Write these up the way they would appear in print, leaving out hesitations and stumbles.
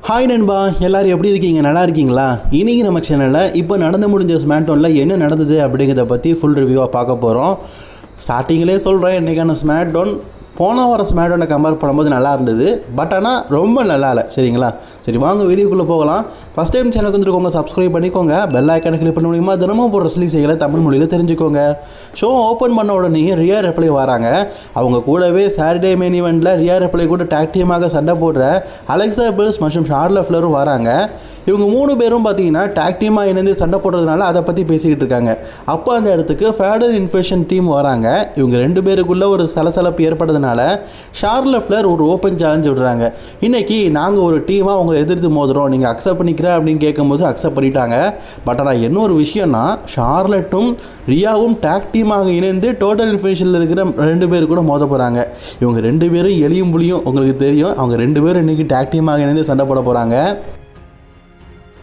Hi நண்பா, எல்லோரும் எப்படி இருக்கீங்க? நல்லா இருக்கீங்களா? இன்றைக்கி நம்ம சேனலில் இப்போ நடந்து முடிஞ்ச ஸ்மாக்டவுனில் என்ன நடந்தது அப்படிங்கிறத பற்றி ஃபுல் ரிவ்யூவாக பார்க்க போகிறோம். ஸ்டார்டிங்கிலே சொல்கிறேன், இன்றைக்கான ஸ்மாக்டவுன் போன வாரம் ஸ்மாக்டவுனை கம்பேர் பண்ணும்போது நல்லா இருந்தது. பட் ஆனால் ரொம்ப நல்லா இல்லை. சரிங்களா? சரி, வாங்க வீடியோக்குள்ளே போகலாம். ஃபஸ்ட் டைம் சேனலுக்கு வந்துருக்கோங்க, சப்ஸ்கிரைப் பண்ணிக்கோங்க. பெல் ஐக்கானை கிளிக் பண்ண முடியுமா? தினமும் போடுற செய்திகளை தமிழ் மொழியில் தெரிஞ்சுக்கோங்க. ஷோ ஓப்பன் பண்ண உடனே ரியா ரெப்ளை வராங்க. அவங்க கூடவே சாட்டர்டே மெயின் ஈவெண்ட்டில் ரியா ரெப்ளை கூட டாக் டீமாக சண்டை போடுற அலெக்சா பில்ஸ் மற்றும் ஷார்லா ஃப்ளரும் வராங்க. இவங்க 3 பேரும் பார்த்தீங்கன்னா டாக் டீமாக இணைந்து சண்டை போடுறதுனால அதை பற்றி பேசிக்கிட்டு இருக்காங்க. அப்போ அந்த இடத்துக்கு ஃபேடர் இன்ஃபெஷன் டீம் வராங்க. இவங்க 2 பேருக்குள்ளே ஒரு சலசலப்பு ஏற்பட்டதுனால ஷார்லா ஃப்ளர் ஒரு ஓப்பன் சேலஞ்ச் விடுறாங்க. இன்றைக்கி நாங்கள் ஒரு டீமாக அவங்க எதிர்த்து மோதுறோம், நீங்கள் அக்செப்ட் பண்ணிக்கிறேன் அப்படின்னு கேட்கும்போது அக்செப்ட் பண்ணிட்டாங்க. பட் ஆனால் என்ன ஒரு விஷயம்னா, ஷார்லட்டும் ரியாவும் டாக் டீமாக இணைந்து டோட்டல் இன்ஃபெஷனில் இருக்கிற 2 பேர் கூட மோத போகிறாங்க. இவங்க 2 பேரும் எலியும் புலியும் உங்களுக்கு தெரியும். அவங்க 2 பேரும் இன்றைக்கி டாக் டீமாக இணைந்து சண்டை போட போகிறாங்க.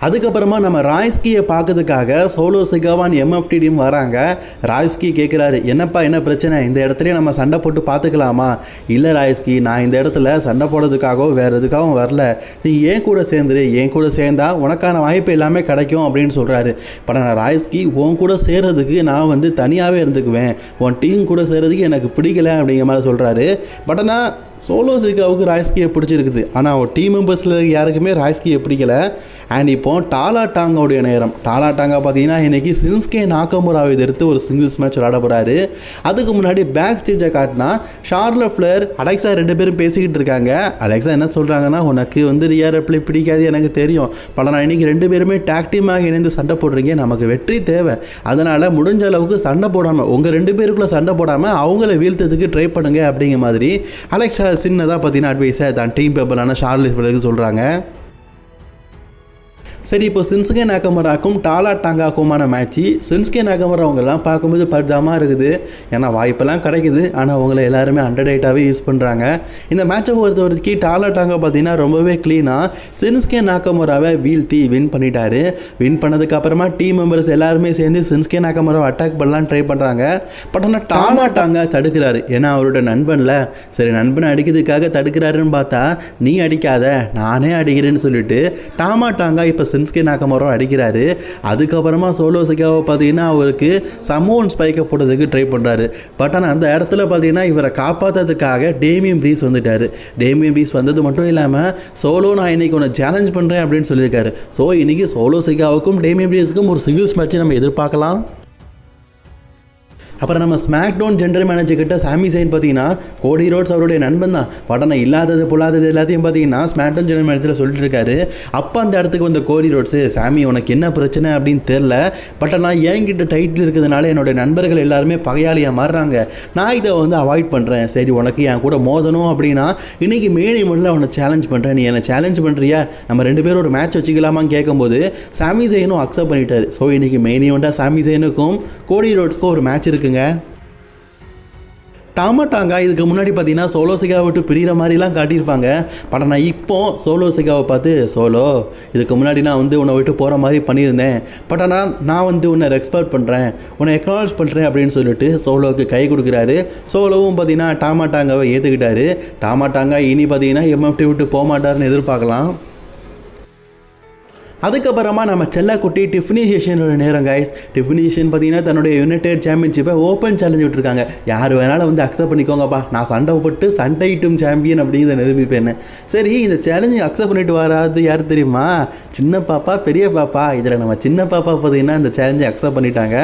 அதுக்கப்புறமா நம்ம ராய்ஸ்கியை பார்க்கறதுக்காக சோலோ சிகாவான் எம்எஃப்டி டீம் வராங்க. ராய்ஸ்கி கேட்குறாரு, என்னப்பா என்ன பிரச்சனை, இந்த இடத்துலையே நம்ம சண்டை போட்டு பார்த்துக்கலாமா? இல்லை ராய்ஸ்கி, நான் இந்த இடத்துல சண்டை போடுறதுக்காகவும் வேறு எதுக்காகவும் வரல, நீ ஏன் கூட சேர்ந்துரு, என் கூட சேர்ந்தா உனக்கான வாய்ப்பு எல்லாமே கிடைக்கும் அப்படின்னு சொல்கிறாரு. பட் நான் ராய்ஸ்கி, உன் கூட சேர்றதுக்கு நான் தனியாகவே இருந்துக்குவேன், உன் டீம் கூட சேர்றதுக்கு எனக்கு பிடிக்கல அப்படிங்கிற மாதிரி சொல்கிறாரு. பட் ஆனால் சோலோ சிகாவுக்கு ராய்ஸ்கியை பிடிச்சிருக்குது, ஆனால் அவர் டீம் மெம்பர்ஸில் யாருக்குமே ராய்ஸ்கியை பிடிக்கல. அண்ட் இப்போ டாலா டாங்காவுடைய நேரம். டாலா டாங்கா பார்த்தீங்கன்னா இன்றைக்கி சின்ஸ்கே நாகமுராவை எதிர்த்து ஒரு சிங்கிள்ஸ் மேட்ச் விளையாட போகிறாரு. அதுக்கு முன்னாடி பேக் ஸ்டேஜை காட்டினா ஷார்லா ஃப்ளர் அலெக்சா 2 பேரும் பேசிக்கிட்டு இருக்காங்க. அலெக்சா என்ன சொல்கிறாங்கன்னா, உனக்கு ரியா ரெப்ளை பிடிக்காது எனக்கு தெரியும், பட் நான் இன்றைக்கி 2 பேருமே டாக் டீமாக இணைந்து சண்டை போடுறீங்க, நமக்கு வெற்றி தேவை, அதனால் முடிஞ்ச அளவுக்கு சண்டை போடாமல், உங்கள் 2 பேருக்குள்ளே சண்டை போடாமல் அவங்கள வீழ்த்ததுக்கு ட்ரை பண்ணுங்க அப்படிங்கிற மாதிரி அலெக்சா சின்னதாக பார்த்தீங்கன்னா அட்வைஸை தான் டீம் பேப்பரான ஷார்லா ஃப்ளருக்கு சொல்கிறாங்க. சரி, இப்போ சின்ஸ்கே நாகமுராக்கும் டாலா டாங்காக்குமான மேட்ச்சு. சின்ஸ்கே நாகமுரா அவங்கெல்லாம் பார்க்கும்போது பரிதாபமாக இருக்குது, ஏன்னா வாய்ப்பெல்லாம் கிடைக்குது, ஆனால் அவங்கள எல்லாருமே அண்டர்டேட்டாகவே யூஸ் பண்ணுறாங்க. இந்த மேட்சை பொறுத்த வரைக்கும் டாலா டாங்கா பார்த்தீங்கன்னா ரொம்பவே க்ளீனாக சின்ஸ்கே நாகமுராவை வீழ்த்தி வின் பண்ணிட்டாரு. வின் பண்ணதுக்கப்புறமா டீம் மெம்பர்ஸ் எல்லாருமே சேர்ந்து சின்ஸ்கே நாகமுராவை அட்டாக் பண்ணலான்னு ட்ரை பண்ணுறாங்க. பட் ஆனால் டாலா டாங்கா தடுக்கிறாரு, ஏன்னா அவரோட நண்பனில், சரி நண்பனை அடிக்கிறதுக்காக தடுக்கிறாருன்னு பார்த்தா, நீ அடிக்காத நானே அடிக்கிறேன்னு சொல்லிட்டு டாமா டாங்கா இப்போ சின்ஸ்கே நாகமுரா அடிக்கிறாரு. அதுக்கப்புறமா சோலோ சிகாவை பார்த்தீங்கன்னா அவருக்கு சமோன் ஸ்பைக்கை போடுறதுக்கு ட்ரை பண்ணுறாரு. பட் ஆனால் அந்த இடத்துல பார்த்தீங்கன்னா இவரை காப்பாற்றுறதுக்காக டேமியன் ப்ரீஸ் வந்துட்டார். டேமியன் ப்ரீஸ் வந்தது மட்டும் இல்லாமல் சோலோ நான் இன்றைக்கி ஒன்று சேலஞ்ச் பண்ணுறேன் அப்படின்னு சொல்லியிருக்காரு. ஸோ இன்றைக்கி சோலோ சிகாவுக்கும் டேமியன் ப்ரீஸுக்கும் ஒரு சிங்கிள்ஸ் மேட்ச் நம்ம எதிர்பார்க்கலாம். அப்புறம் நம்ம ஸ்மாக்டவுன் ஜென்ரல் மேனேஜர் கிட்ட சாமி சைன் பார்த்தீங்கன்னா கோடி ரோட்ஸ் அவருடைய நண்பன் தான், பட் ஆனால் இல்லாதது பொல்லாதது எல்லாத்தையும் பார்த்தீங்கன்னா ஸ்மாக்டவுன் ஜென்ரல் மேனேஜரில் சொல்லிட்டு இருக்காரு. அப்போ அந்த இடத்துக்கு வந்த கோடி ரோட்ஸு, சாமி உனக்கு என்ன பிரச்சனை அப்படின்னு தெரில, பட் ஆனால் என்கிட்ட டைட்டில் இருக்கிறதுனால என்னுடைய நண்பர்கள் எல்லாருமே பகையாளியாக மாறுறாங்க, நான் இதை அவாய்ட் பண்ணுறேன், சரி உனக்கு என் கூட மோதணும் அப்படின்னா இன்றைக்கி மெயின் ஈவெண்ட்டில் அவனை சேலஞ்ச் பண்ணுறேன், நீ என்னை சேலஞ்ச் பண்ணுறியா, நம்ம 2 பேரும் ஒரு மேட்ச் வச்சுக்கலாமான்னு கேட்கும்போது சாமி சைனும் அக்செப்ட் பண்ணிட்டாரு. ஸோ இன்றைக்கி மெயின் ஈவெண்ட்டாக சாமி சைனுக்கும் கோடி ரோட்ஸ்க்கும் ஒரு மேட்ச் இருக்குது. டாமா டாங்கா இதுக்கு முன்னாடி பார்த்தீங்கன்னா சோலோ சிகாவை விட்டு பிரிகிற மாதிரிலாம் காட்டியிருப்பாங்க. பட் நான் இப்போ சோலோ சிகாவை பார்த்து, சோலோ இதுக்கு முன்னாடி நான் உன்னை விட்டு போகிற மாதிரி பண்ணியிருந்தேன், பட் ஆனால் நான் உன்னை ரெஸ்பெக்ட் பண்ணுறேன், உன்னை எக்னாலஜ் பண்ணுறேன் அப்படின்னு சொல்லிட்டு சோலோவுக்கு கை கொடுக்குறாரு. சோலோவும் பார்த்தீங்கன்னா டாமா டாங்காவை ஏற்றுக்கிட்டாரு. டாமா டாங்கா இனி பார்த்தீங்கன்னா எம்எஃப்டி விட்டு போக மாட்டார்னு எதிர்பார்க்கலாம். அதுக்கப்புறமா நம்ம செல்லக்குட்டி டிஃபினி சேஷனோட நேரம் கைஸ். டிஃபினி சேஷன் பார்த்தீங்கன்னா தன்னுடைய யுனைடெட் சாம்பியன்ஷிப்பை ஓப்பன் சேலஞ்ச் விட்டுருக்காங்க. யார் வேணாலும் அக்செப்ட் பண்ணிக்கோங்கப்பா, நான் சண்டை போட்டு சண்டை ஐட்டம் சாம்பியன் அப்படிங்கிறத நிரூபிப்பேன். சரி, இந்த சேலஞ்சை அக்செப்ட் பண்ணிட்டு வராது யார் தெரியுமா? சின்ன பாப்பா பெரிய பாப்பா. இதில் நம்ம சின்ன பாப்பா பார்த்தீங்கன்னா இந்த சேலஞ்சை அக்செப்ட் பண்ணிட்டாங்க.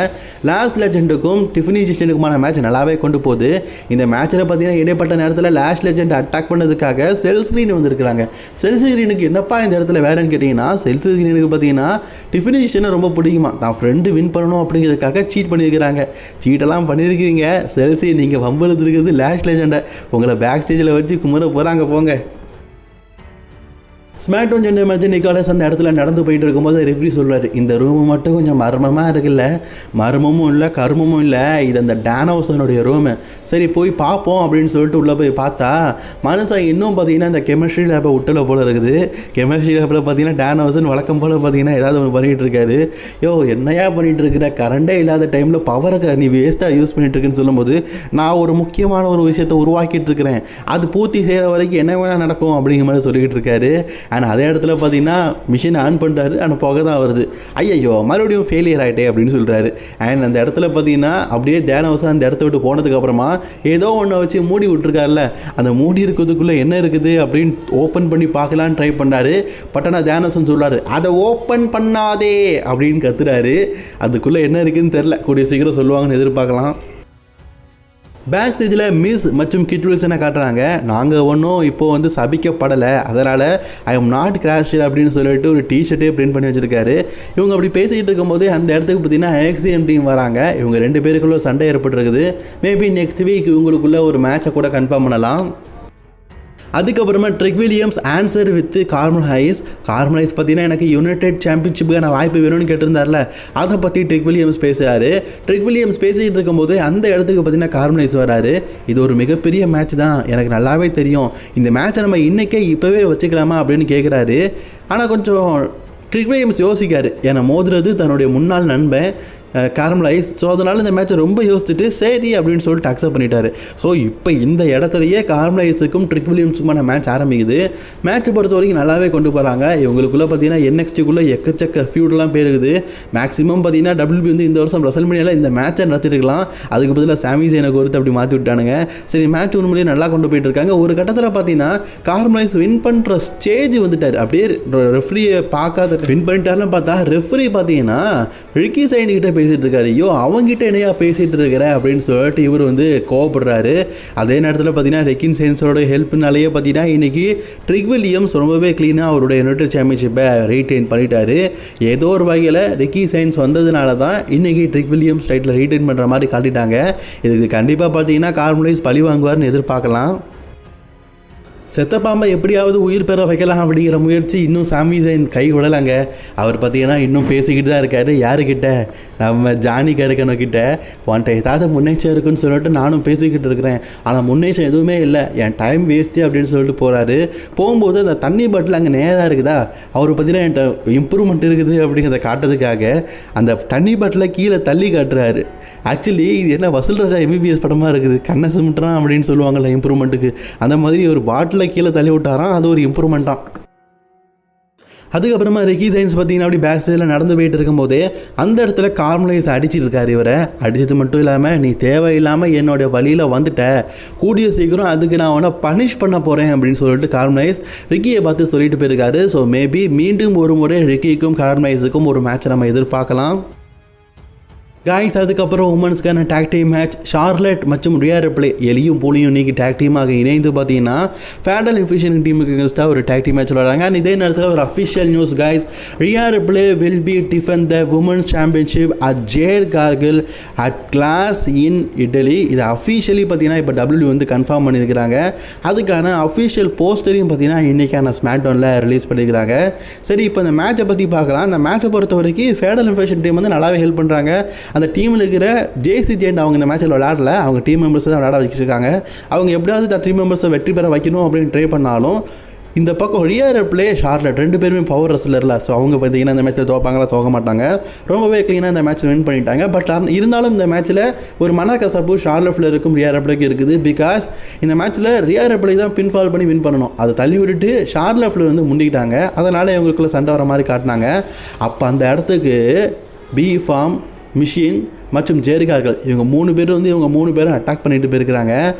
லாஸ்ட் லெஜெண்டுக்கும் டிஃபினி சேஷனுக்குமான மேட்ச் நல்லாவே கொண்டு போகுது. இந்த மேட்சில் பார்த்தீங்கன்னா இடைப்பட்ட நேரத்தில் லாஸ்ட் லெஜெண்ட் அட்டாக் பண்ணதுக்காக செல் ஸ்க்ரீன் வந்திருக்கிறாங்க. செல் ஸ்க்ரீனுக்கு என்னப்பா இந்த இடத்துல வேறன்னு கேட்டிங்கன்னா, செல் எனக்கு பார்த்தீங்கன்னா டிஃபினிஷனை ரொம்ப பிடிக்குமா, தான் ஃப்ரெண்டு வின் பண்ணணும் அப்படிங்கிறதுக்காக சீட் பண்ணியிருக்கிறாங்க. சீட்டெல்லாம் பண்ணியிருக்கீங்க செல்சி, நீங்கள் வம்பளுத்து இருக்கிறது லாஸ்ட் லெஜெண்டை, உங்களை பேக் ஸ்டேஜில் வச்சு கும்பிட போகிறாங்க போங்க. ஸ்மாக்டவுன் ஜென்ரல் மேனேஜர் நிக்கோலஸ் அந்த இடத்துல நடந்து போயிட்டு இருக்கும்போது ரெஃப்ரி சொல்கிறார், இந்த ரூமு மட்டும் கொஞ்சம் மர்மமாக இருக்குல்ல, மர்மமும் இல்லை கர்மமும் இல்லை, இது அந்த டேனோசனுடைய ரூமு, சரி போய் பார்ப்போம் அப்படின்னு சொல்லிட்டு உள்ளே போய் பார்த்தா மனுஷன் இன்னும் பார்த்தீங்கன்னா இந்த கெமிஸ்ட்ரி லேப்பை விட்டல போல் இருக்குது. கெமிஸ்ட்ரி லேப்பில் பார்த்தீங்கன்னா டேனோசன் வழக்கம் போல் பார்த்தீங்கன்னா ஏதாவது ஒன்று பண்ணிகிட்டு இருக்காரு. என்னையா பண்ணிகிட்டு இருக்கிற, கரண்டே இல்லாத டைமில் பவரை நீ வேஸ்ட்டாக யூஸ் பண்ணிட்டு இருக்குன்னு சொல்லும்போது, நான் ஒரு முக்கியமான ஒரு விஷயத்தை உருவாக்கிட்டு இருக்கிறேன், அது பூர்த்தி செய்கிற வரைக்கும் என்ன வேணால் நடக்கும் அப்படிங்கிற மாதிரி சொல்லிக்கிட்டு இருக்காரு. அண்ட் அதே இடத்துல பார்த்தீங்கன்னா மிஷினை ஆன் பண்ணுறாரு, ஆனால் புகை தான் வருது. ஐயோ மறுபடியும் ஃபெயிலியர் ஆகிட்டே அப்படின்னு சொல்கிறாரு. அண்ட் அந்த இடத்துல பார்த்தீங்கன்னா அப்படியே தேனோஸாக அந்த இடத்த விட்டு போனதுக்கப்புறமா ஏதோ ஒன்றை வச்சு மூடி விட்டுருக்காருல, அந்த மூடி இருக்கிறதுக்குள்ளே என்ன இருக்குது அப்படின்னு ஓப்பன் பண்ணி பார்க்கலான்னு ட்ரை பண்ணாரு. பட் ஆனால் தேனோஸ்ன்னு சொல்கிறாரு, அதை ஓப்பன் பண்ணாதே அப்படின்னு கத்துறாரு. அதுக்குள்ளே என்ன இருக்குதுன்னு தெரில, கூடிய சீக்கிரம் சொல்லுவாங்கன்னு எதிர்பார்க்கலாம். பேக் ஸ்டேஜில் மிஸ் மற்றும் கிட் வில்சனை காட்டுறாங்க. நாங்கள் ஒன்றும் இப்போது வந்து சபிக்கப்படலை, அதனால் ஐ எம் நாட் கிராஷ்டு அப்படின்னு சொல்லிட்டு ஒரு டிஷர்ட்டே பிரிண்ட் பண்ணி வச்சுருக்காரு. இவங்க அப்படி பேசிக்கிட்டு இருக்கும்போதே அந்த இடத்துக்கு பார்த்தீங்கன்னா AXM டீம் வராங்க. இவங்க 2 பேருக்குள்ள சண்டை ஏற்பட்டுருக்குது. மேபி நெக்ஸ்ட் வீக் இவங்களுக்குள்ள ஒரு மேட்சை கூட கன்ஃபார்ம் பண்ணலாம். அதுக்கப்புறமா Trick Williams answer with Carmelo Hayes பார்த்தீங்கன்னா எனக்கு யுனைடெட் சாம்பியன்ஷிப்புக்கான வாய்ப்பு வேணும்னு கேட்டிருந்தார்ல, அதை பற்றி ட்ரிக் வில்லியம்ஸ் பேசுகிறாரு. ட்ரிக் வில்லியம்ஸ் பேசிக்கிட்டு இருக்கும்போது அந்த இடத்துக்கு பார்த்தீங்கன்னா கார்மல் ஹைஸ் வராரு. இது ஒரு மிகப்பெரிய மேட்ச் தான், எனக்கு நல்லாவே தெரியும், இந்த மேட்சை நம்ம இன்றைக்கே இப்போவே வச்சுக்கலாமா அப்படின்னு கேட்குறாரு. ஆனால் கொஞ்சம் ட்ரிக் வில்லியம்ஸ் யோசிக்காரு, ஏன்னா மோதுறது தன்னுடைய முன்னாள் நண்பன் கார்மல் ஹைஸ். ஸோ அதனால் இந்த மேட்சை ரொம்ப யோசிச்சுட்டு சரி அப்படின்னு சொல்லிட்டு அக்செப்ட் பண்ணிட்டாரு. ஸோ இப்போ இந்த இடத்துலையே கார்மல் ஹைஸுக்கும் ட்ரிக் வில்லியம்ஸுக்குமான மேட்ச் ஆரம்பிக்குது. மேட்சை பொறுத்த வரைக்கும் நல்லாவே கொண்டு போகிறாங்க. இவங்களுக்குள்ளே பார்த்தீங்கன்னா NXTக்குள்ளே எக்கச்சக்க ஃபியூட்லாம் பேருக்குது. மேக்ஸிமம் பார்த்தீங்கன்னா WB வந்து இந்த வருஷம் WrestleManiaல இந்த மேட்சை நடத்திருக்கலாம், அதுக்கு பதிலாக சாமி ஜெயினை கொடுத்து அப்படி மாற்றி விட்டானுங்க. சரி, மேட்ச் உண்மையிலேயே நல்லா கொண்டு போயிட்டு இருக்காங்க. ஒரு கட்டத்தில் பார்த்தீங்கன்னா கார்மல் ஹைஸ் வின் பண்ணுற ஸ்டேஜ் வந்துட்டார். அப்படியே ரெஃப்ரியை பார்க்காத வின் பண்ணிட்டாருன்னு பார்த்தா ரெஃப்ரி பார்த்தீங்கன்னா ரிக்கி சைன் கிட்ட பேசிகிட்டு இருக்காரு. ஐயோ அவங்ககிட்ட என்னையா பேசிகிட்டு இருக்கிற அப்படின்னு சொல்லிட்டு இவர் வந்து கோவப்படுறாரு. அதே நேரத்தில் பார்த்தீங்கன்னா ரெக்கின் சைன்ஸோட ஹெல்ப்னாலேயே பார்த்தீங்கன்னா இன்றைக்கி ட்ரிக் வில்லியம்ஸ் ரொம்பவே க்ளீனாக அவருடைய யுனைடெட் சாம்பியன்ஷிப்பை ரீட்டைன் பண்ணிட்டாரு. ஏதோ ஒரு வகையில் ரெக்கி சைன்ஸ் வந்ததுனால தான் இன்றைக்கி ட்ரிக் வில்லியம்ஸ் டைட்டில் ரீட்டைன் பண்ணுற மாதிரி காட்டிட்டாங்க. இதுக்கு கண்டிப்பாக பார்த்தீங்கன்னா கார்மல் ஹைஸ் பழி வாங்குவார்னு எதிர்பார்க்கலாம். செத்த பாம்பை எப்படியாவது உயிர் பெற வைக்கலாம் அப்படிங்கிற முயற்சி இன்னும் சாமி ஜெயின் கை விடலாங்க. அவர் பார்த்தீங்கன்னா இன்னும் பேசிக்கிட்டு தான் இருக்காரு. யாருக்கிட்ட? நம்ம ஜானி கருக்கனுக்கிட்ட. உன்ட்ட ஏதாவது முன்னேற்றம் இருக்குன்னு சொல்லிட்டு நானும் பேசிக்கிட்டு இருக்கிறேன், ஆனால் முன்னேற்றம் எதுவுமே இல்லை, என் டைம் வேஸ்ட்டு அப்படின்னு சொல்லிட்டு போகிறாரு. போகும்போது அந்த தண்ணி பாட்டில் அங்கே நேராக இருக்குதா, அவர் பார்த்தீங்கன்னா என்கிட்ட இம்ப்ரூவ்மெண்ட் இருக்குது அப்படிங்கிறத காட்டுறதுக்காக அந்த தண்ணி பாட்டில் கீழே தள்ளி காட்டுறாரு. ஆக்சுவலி இது என்ன வசூல் ராஜா MBBS படமாக இருக்குது, கண்ணை சிமிட்டுறான் அப்படின்னு சொல்லுவாங்கள்ல இம்ப்ரூவ்மெண்ட்டுக்கு, அந்த மாதிரி ஒரு பாட்டில் கீழே தள்ளி விட்டாராம், அது ஒரு இம்ப்ரூவ்மெண்ட்டாக. அதுக்கப்புறமா ரெக்கி சைன்ஸ் பார்த்தீங்கன்னா அப்படி பேக் சைடில் நடந்து போயிட்டு இருக்கும்போதே அந்த இடத்துல கார்மல் ஹைஸ் அடிச்சிட்டு இருக்காரு. இவரை அடித்தது மட்டும் இல்லாமல் நீ தேவையில்லாமல் என்னோடய வழியில் வந்துட்ட, கூடிய சீக்கிரம் அதுக்கு நான் அவனை பனிஷ் பண்ண போகிறேன் அப்படின்னு சொல்லிட்டு கார்மல் ஹைஸ் ரிக்கியை பார்த்து சொல்லிட்டு போயிருக்காரு. ஸோ மேபி மீண்டும் ஒரு முறை ரிக்கிக்கும் கார்மல் ஹைஸுக்கும் ஒரு மேட்சை நம்ம எதிர்பார்க்கலாம். காய்ஸ் அதுக்கப்புறம் உமன்ஸ்க்கான டேக் டீம் மேட்ச் ஷார்லட் மற்றும் ரியா ரிப்ளே எலியும் பூலியும் இன்றைக்கி டேக் டீமாக இணைந்து பார்த்தீங்கன்னா ஃபேடல் இன்ஃபியூஷன் டீமுக்கு எகென்ஸ்டாக ஒரு டேக் டீம் மேட்ச் விளையாடுறாங்க. அண்ட் இதே நேரத்தில் ஒரு official news guys, Rhea Ripley will be defend the women's championship at Jade Cargill at class in Italy. இது அஃபிஷியலி பார்த்தீங்கன்னா இப்போ WWE வந்து கன்ஃபார்ம் பண்ணியிருக்கிறாங்க. அதுக்கான அஃபிஷியல் போஸ்டரையும் பார்த்தீங்கன்னா இன்றைக்கான ஸ்மாக்டவுனில் ரிலீஸ் பண்ணியிருக்கிறாங்க. சரி, இப்போ இந்த மேட்சை பற்றி பார்க்கலாம். அந்த மேட்சை பொறுத்த வரைக்கும் ஃபேடல் இன்ஃபியூஷன் டீம் வந்து நல்லாவே ஹெல்ப் பண்ணுறாங்க. அந்த டீமில் இருக்கிற ஜேசி ஜெயண்ட் அவங்க இந்த மேட்சில் விளையாடல, அவங்க டீம் மெம்பர்ஸ் தான் விளையாட வச்சுருக்காங்க. அவங்க எப்படியாவது டீம் மெம்பர்ஸை வெற்றி பெற வைக்கணும் அப்படின்னு ட்ரை பண்ணாலும் இந்த பக்கம் ரியா ரிப்ளே ஷார்லட் 2 பேருமே பவர் ரெஸ்லரில். ஸோ அவங்க பார்த்தீங்கன்னா இந்த மேட்ச்சில் தோப்பாங்களா தோக்க மாட்டாங்க, ரொம்பவே க்ளீனாக இந்த மேட்ச்சில் வின் பண்ணிட்டாங்க. பட் இருந்தாலும் இந்த மேட்ச்சில் ஒரு மனக்கசப்பு ஷார்லட் இருக்கும் ரியா ரிப்ளேக்கு இருக்குது. பிகாஸ் இந்த மேட்ச்சில் ரியா ரிப்ளே தான் பின்ஃபால் பண்ணி வின் பண்ணணும், அதை தள்ளி விட்டுட்டு ஷார்லட் வந்து முந்திக்கிட்டாங்க. அதனால் இவங்களுக்குள்ள சண்டை வர மாதிரி காட்டினாங்க. அப்போ அந்த இடத்துக்கு பி ஃபார்ம், மிஷின் மற்றும் ஜெரிகார்கள் இவங்க 3 பேரும் வந்து இவங்க 3 பேரும் அட்டாக் பண்ணிட்டு போயிருக்கிறாங்க.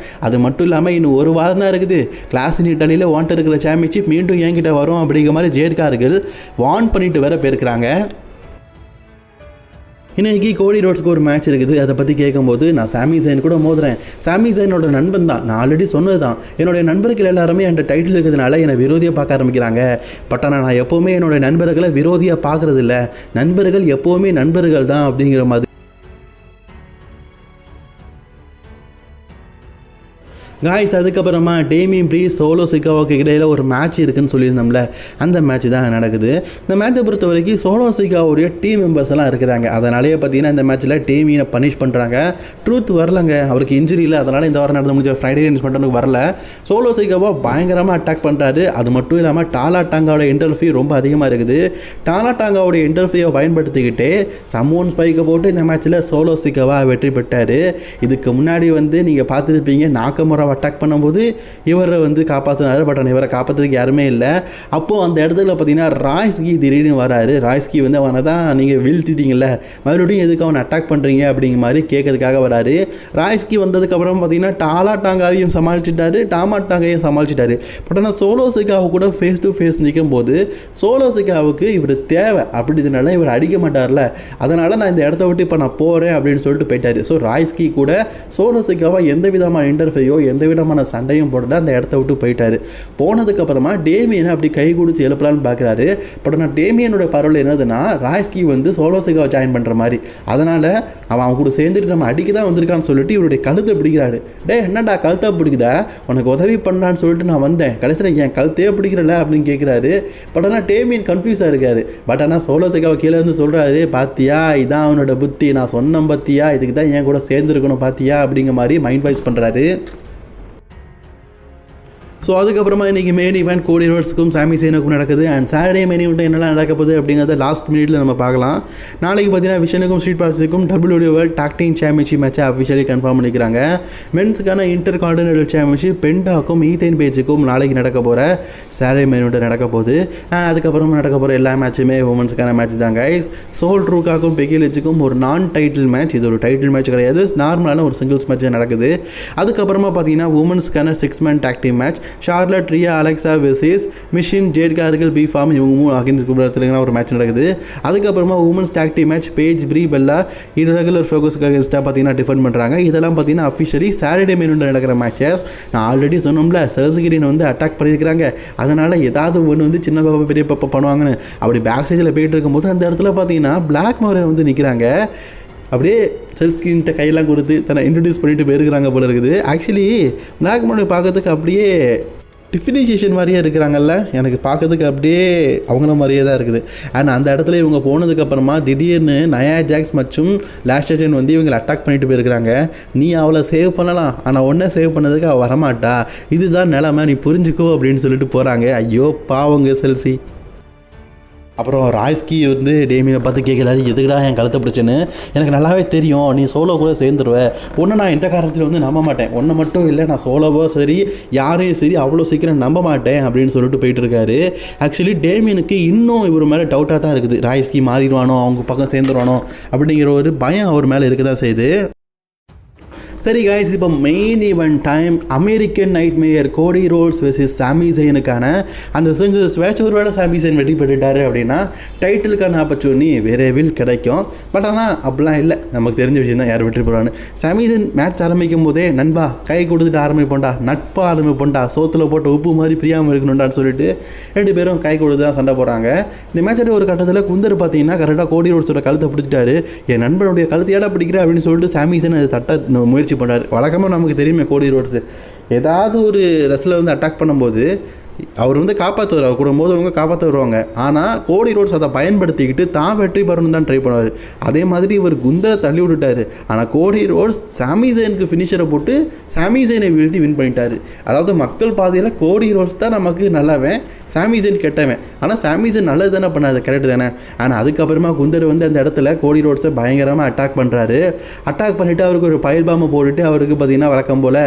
அது மட்டும் இல்லாமல் இன்னும் ஒரு வாரம் தான் இருக்குது, கிளாஸ் இன் இட்டாலியில் வாண்ட் இருக்கிற சாம்பியன்ஷிப் மீண்டும் என்கிட்ட வரும் அப்படிங்கிற மாதிரி ஜெரிகார்கள் வார்ன் பண்ணிட்டு வேற போயிருக்கிறாங்க. இன்றைக்கி கோடி ரோட்ஸ்க்கு ஒரு மேட்ச் இருக்குது. அதை பற்றி கேட்கும்போது நான் சாமி ஜெயின் கூட மோதுறேன், சாமி ஜெயினோட நண்பன் தான், நான் ஆல்ரெடி சொன்னது தான், என்னுடைய நண்பர்கள் எல்லாருமே என் டைட்டில் இருக்கிறதுனால என்னை விரோதியாக பார்க்க ஆரம்பிக்கிறாங்க. பட் ஆனால் நான் எப்போவுமே என்னுடைய நண்பர்களை விரோதியாக பார்க்குறது இல்லை, நண்பர்கள் எப்போவுமே நண்பர்கள் தான் அப்படிங்கிற மாதிரி. காய்ஸ் அதுக்கப்புறமா டேமியன் ப்ரீஸ்ட் சோலோ சிக்காவுக்கு இடையில் ஒரு மேட்ச் இருக்குன்னு சொல்லியிருந்தோம்ல, அந்த மேட்ச் தான் நடக்குது. இந்த மேட்சை பொறுத்த வரைக்கும் சோலோ சிக்காவுடைய டீம் மெம்பர்ஸ் எல்லாம் இருக்கிறாங்க. அதனாலேயே பார்த்தீங்கன்னா இந்த மேட்ச்சில் டேமியனை பனிஷ் பண்ணுறாங்க. ட்ரூத் வரலங்க, அவருக்கு இன்ஜுரி இல்லை, அதனால் இந்த வாரம் நடந்து முடிஞ்ச ஃப்ரைடே நியூஸ் பண்ணுறதுக்கு வரல. சோலோ சிக்காவை பயங்கரமாக அட்டாக் பண்ணுறாரு. அது மட்டும் இல்லாமல் டாலா டாங்காவோட இன்டர்ஃபியூ ரொம்ப அதிகமாக இருக்குது. டாலா டாங்காவோடைய இன்டர்ஃபியூவை பயன்படுத்திக்கிட்டு சம்மோன் ஸ்பைக்கை போட்டு இந்த மேட்ச்சில் சோலோ சிக்காவா வெற்றி பெற்றார். இதுக்கு முன்னாடி வந்து நீங்கள் பார்த்துருப்பீங்க நாக்கமுரா அட்டாக் பண்ணும்போது இவரை வந்து காப்பாற்றினார். பட் ஆனால் இவரை காப்பாற்றுறதுக்கு யாருமே இல்லை. அப்போது அந்த இடத்துல பார்த்தீங்கன்னா ராய்ஸ்கி திடீர்னு வராரு. ராய்ஸ்கி வந்து அவனை தான் நீங்கள் வீழ்த்திட்டீங்கல்ல, மறுபடியும் எதுக்கு அவனை அட்டாக் பண்ணுறீங்க அப்படிங்கிற மாதிரி கேட்கறதுக்காக வராரு. ராய்ஸ்கி வந்ததுக்கப்புறம் பார்த்தீங்கன்னா டாங்காவையும் சமாளிச்சிட்டாரு, டாங்கையும் சமாளிச்சிட்டாரு. பட் ஆனால் சோலோசிக்காவை கூட ஃபேஸ் டு ஃபேஸ் நிற்கும் போது சோலோசிக்காவுக்கு இவர் தேவை, அப்படினால இவர் அடிக்க மாட்டார்ல, அதனால் நான் இந்த இடத்த விட்டு இப்போ நான் போகிறேன் அப்படின்னு சொல்லிட்டு போயிட்டாரு. ஸோ ராய்ஸ்கி கூட சோலோசிக்காவை எந்த விதமான இன்டர்ஃபையோ எந்த விதமான சண்டையும் போடல, அந்த இடத்த விட்டு போயிட்டாரு. போனதுக்கப்புறமா டேமியனை அப்படி கை கொடுத்து எழுப்பலான்னு பார்க்குறாரு. பட் ஆனால் டேமியனோட பரவல் என்னதுன்னா ராய்ஸ்கி வந்து சோலோசிக்காவை ஜாயின் பண்ணுற மாதிரி, அதனால் அவன் கூட சேர்ந்துட்டு நம்ம அடிக்க தான் வந்திருக்கான்னு சொல்லிட்டு இவருடைய கழுத்தை பிடிக்கிறாரு. என்னடா கழுத்தை பிடிக்குதா, உனக்கு உதவி பண்ணலான்னு சொல்லிட்டு நான் வந்தேன், கடைசியில் என் கழுத்தையே பிடிக்கிறல அப்படின்னு கேட்குறாரு. பட் ஆனால் டேமியன் கன்ஃபியூஸாக இருக்காரு. பட் ஆனால் சோலோசிக்காவை கீழே இருந்து சொல்கிறாரு, பாத்தியா இதான் அவனோட புத்தி, நான் சொன்ன பத்தியா, இதுக்கு தான் என் கூட சேர்ந்துருக்கணும் பாத்தியா அப்படிங்கிற மாதிரி மைண்ட் வாய்ஸ் பண்ணுறாரு. ஸோ அதுக்கப்புறமா இன்றைக்கி மெயின் ஈவெண்ட் கோடி ரோட்ஸுக்கும் சாமி சேனுக்கும் நடக்குது. அண்ட் சாட்டர்டே மெயின் ஈவெண்ட் என்னெல்லாம் நடக்க போகுது அப்படிங்கிறத லாஸ்ட் மினிட்ல நம்ம பார்க்கலாம். நாளைக்கு பார்த்தீங்கன்னா விஷனுக்கும் ஸ்ட்ரீட் பாக்ஸுக்கும் WWE world tag team championship மேட்சை அஃபிஷியலி கன்ஃபார்ம் பண்ணிக்கிறாங்க. மென்ஸுக்கான இன்டர் கான்டினென்டல் சாம்பியன்ஷிப் பெண்டாக்கும் ஈத்தேன் பேஜுக்கும் நாளைக்கு நடக்க போகிற சாட்டர்டே மெயின் ஈவெண்ட் நடக்க போகுது. அண்ட் அதுக்கப்புறமா நடக்க போகிற எல்லா மேட்சுமே உமன்ஸுக்கான மேட்ச் தான் கைஸ். சோல் ட்ரூக்காக்கும் பெக்கிலிச்சுக்கும் ஒரு நான் டைட்டில் மேட்ச், இது ஒரு டைட்டில் மேட்ச் கிடையாது, நார்மலான ஒரு சிங்கிள்ஸ் மேட்ச் நடக்குது. அதுக்கப்புறமா பார்த்தீங்கன்னா உமன்ஸுக்கான 6 man tag team match Charlotte, Rhea, Alexa versus Michin, Jade Cargill, B ஃபார்ம் இவங்க அகைன்ஸ்ட் குபரத்துலங்கன்னா ஒரு மேட்ச் நடக்குது. அதுக்கப்புறமா women's tag team match Paige, Brie, Bella regular ஃபோக்கஸ்க்கு அகைன்ஸ்டாக பார்த்தீங்கன்னா டிஃபெண்ட் பண்ணுறாங்க. இதெல்லாம் பார்த்தீங்கன்னா அஃபிஷியலி சாட்டர்டே மெயின் நடக்கிற மேட்சஸ். நான் ஆல்ரெடி சொன்னோம்ல சர்ஜகிரின் வந்து அட்டாக் பண்ணியிருக்கிறாங்க, அதனால் ஏதாவது ஒன்று வந்து சின்ன பாப்பா பெரிய பாப்பா பண்ணுவாங்கன்னு. அப்படி பேக் சைடில் போயிட்டு இருக்கும்போது அந்த இடத்துல பார்த்தீங்கன்னா பிளாக் மோரன் வந்து நிற்கிறாங்க. அப்படியே செல்ஸ்கின்ட்ட கையெல்லாம் கொடுத்து தன்னை இன்ட்ரடியூஸ் பண்ணிட்டு போயிருக்கிறாங்க போல இருக்குது. ஆக்சுவலி பிளாக் மோரன் பார்க்கறதுக்கு அப்படியே டிஃபினிஷேஷன் மாதிரியே இருக்கிறாங்கல்ல, எனக்கு பார்க்கறதுக்கு அப்படியே அவங்கள மாதிரியே தான் இருக்குது. அண்ட் அந்த இடத்துல இவங்க போனதுக்கப்புறமா திடீர்னு நயா ஜாக்ஸ் மற்றும் லாஸ்டேஜன் வந்து இவங்களை அட்டாக் பண்ணிட்டு போயிருக்கிறாங்க. நீ அவளை சேவ் பண்ணலாம், ஆனால் ஒன்றை சேவ் பண்ணதுக்கு அவள் வரமாட்டா, இதுதான் நிலைமை, நீ புரிஞ்சுக்கோ அப்படின்னு சொல்லிட்டு போகிறாங்க. ஐயோ பாவங்க செல்சி. அப்புறம் ராய்ஸ்கி வந்து டேமியனை பார்த்து கேட்கலாரு, எதுக்குடா என் கழுத்தை பிடிச்சேன்னு, எனக்கு நல்லாவே தெரியும் நீ சோலோ கூட சேர்ந்துருவேன், ஒன்று நான் எந்த காரணத்தில் வந்து நம்ப மாட்டேன், ஒன்று மட்டும் இல்லை நான் சோலோவோ சரி யாரையும் சரி அவ்வளோ சீக்கிரம் நம்ப மாட்டேன் அப்படின்னு சொல்லிட்டு போயிட்டு இருக்காரு. ஆக்சுவலி டேமியனுக்கு இன்னும் இவர் மேலே டவுட்டாக தான் இருக்குது, ராய்ஸ்கி மாறிடுவானோ அவங்க பக்கம் சேர்ந்துருவானோ அப்படிங்கிற ஒரு பயம் அவர் மேலே இருக்க தான் செய்யுது. சரி காய்ஸ், இப்போ main event time. American night mayor கோடி ரோட்ஸ் வெர்சஸ் சாமி ஜெயினுக்கான அந்த சிங்கிள்ஸ் மேட்ச். ஒருவேளை சாமி ஜெயின் வெற்றி பெற்றுட்டாரு அப்படின்னா டைட்டிலுக்கான ஆப்பர்ச்சுனிட்டி விரைவில் கிடைக்கும். பட் ஆனால் அப்படிலாம் இல்லை, நமக்கு தெரிஞ்ச விஷயம் தான் யார் வெற்றி பெறுவான்னு. சாமி ஜெயின் மேட்ச் ஆரம்பிக்கும் போதே நண்பா கை கொடுத்துட்டு ஆரம்பிப்போண்டா, நட்பாக ஆரம்பிப்போண்டா, சோத்தில் போட்ட உப்பு மாதிரி பிரியாமல் இருக்கணும்டான்னு சொல்லிட்டு 2 பேரும் கை கொடுத்து தான் சண்டை போடுறாங்க. இந்த மேட்சோட ஒரு கட்டத்தில் குந்தர் பார்த்தீங்கன்னா கரெக்டாக கோடி ரோட்ஸோட கழுத்தை பிடிச்சிட்டாரு. என் நண்பனுடைய கழுத்தையாடா பிடிக்கிற அப்படின்னு சொல்லிட்டு சாமி ஜெயின் அதை தட்ட முயற்சி பண்ணார். வழக்கமாக நமக்கு தெரியுமே கோடி ரோட்ஸு ஏதாவது ஒரு ரெஸ்லர் வந்து அட்டாக் பண்ணும்போது அவர் வந்து காப்பாற்றுவார், அவர் கூட போது அவங்க காப்பாற்ற வருவாங்க. ஆனால் கோடி ரோட்ஸ் அதை பயன்படுத்திக்கிட்டு தான் வெற்றி பெறணும் தான் ட்ரை பண்ணுவார். அதே மாதிரி இவர் குந்தரை தள்ளி விட்டுட்டார். ஆனால் கோடி ரோட்ஸ் சாமி ஜெயினுக்கு ஃபினிஷரை போட்டு சாமி ஜெயினை வீழ்த்தி வின் பண்ணிட்டார். அதாவது மக்கள் பாதையில் கோடி ரோட்ஸ் தான் நமக்கு நல்லவன், சாமி ஜெயின் கெட்டவன். ஆனால் சாமி ஜெயின் நல்லது தானே பண்ணாது, கரெக்டு தானே. ஆனால் அதுக்கப்புறமா குந்தர் வந்து அந்த இடத்துல கோடி ரோட்ஸை பயங்கரமாக அட்டாக் பண்ணுறாரு. அட்டாக் பண்ணிவிட்டு அவருக்கு ஒரு பயில் பாம்பை போட்டுட்டு அவருக்கு பார்த்திங்கன்னா வழக்கம் போல்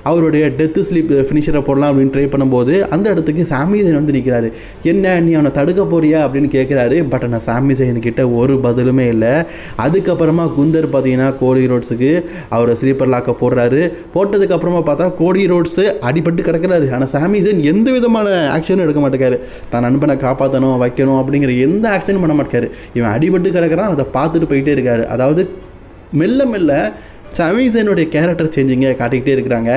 அவருடைய டெத்து ஸ்லீப் ஃபினிஷரை போடலாம் அப்படின்னு ட்ரை பண்ணும்போது அந்த இடத்துக்கு சாமி ஜெயின் வந்து நிற்கிறாரு. என்ன நீ அவனை தடுக்க போறியா அப்படின்னு கேட்குறாரு. பட் ஆனால் சாமி ஜெயின்கிட்ட ஒரு பதிலுமே இல்லை. அதுக்கப்புறமா குந்தர் பார்த்தீங்கன்னா கோடி ரோட்ஸுக்கு அவரை ஸ்லீப்பர் லாக்கை போடுறாரு. போட்டதுக்கப்புறமா பார்த்தா கோடி ரோட்ஸு அடிபட்டு கிடக்கிறாரு. ஆனால் சாமி ஜெயின் எந்த விதமான ஆக்ஷனும் எடுக்க மாட்டேக்காரு. தான் நண்பனை காப்பாற்றணும் வைக்கணும் அப்படிங்கிற எந்த ஆக்ஷனும் பண்ண மாட்டேக்காரு. இவன் அடிபட்டு கிடக்கிறான், அதை பார்த்துட்டு போயிட்டே இருக்காரு. அதாவது மெல்ல மெல்ல சாமி ஜெயினுடைய கேரக்டர் சேஞ்சிங்க காட்டிக்கிட்டே இருக்கிறாங்க.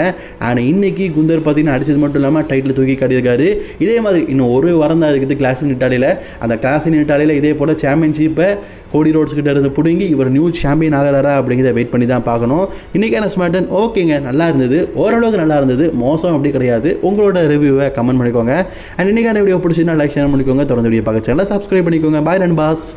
ஆனால் இன்றைக்கி குந்தர் பார்த்தீங்கன்னா அடித்தது மட்டும் இல்லாமல் டைட்டில் தூக்கி காட்டியிருக்காரு. இதே மாதிரி இன்னும் ஒரு வாரம் தான் இருக்குது கிளாஸ் இன் இட்டாலியில். அந்த கிளாஸ் இன் இட்டாலியில் இதே போல் சாம்பியன்ஷிப்பை கோடி ரோட்ஸ் கிட்ட இருந்து பிடுங்கி இவர் நியூ சாம்பியன் ஆகிறாரா அப்படிங்கிறத வெயிட் பண்ணி தான் பார்க்கணும். இன்றைக்கான ஸ்மார்டன் ஓகேங்க, நல்லா இருந்தது, ஓரளவுக்கு நல்லா இருந்தது, மோசம் அப்படி கிடையாது. உங்களோட ரிவ்யூவை கமெண்ட் பண்ணிக்கோங்க. அண்ட் இன்றைக்கான வீடியோ பிடிச்சின்னா லைக் ஷேர் பண்ணிக்கோங்க. தொடர்ந்து வீடியோ பார்க்க சேனலை சப்ஸ்கிரைப் பண்ணிக்கோங்க. பாய் நண்பாஸ்.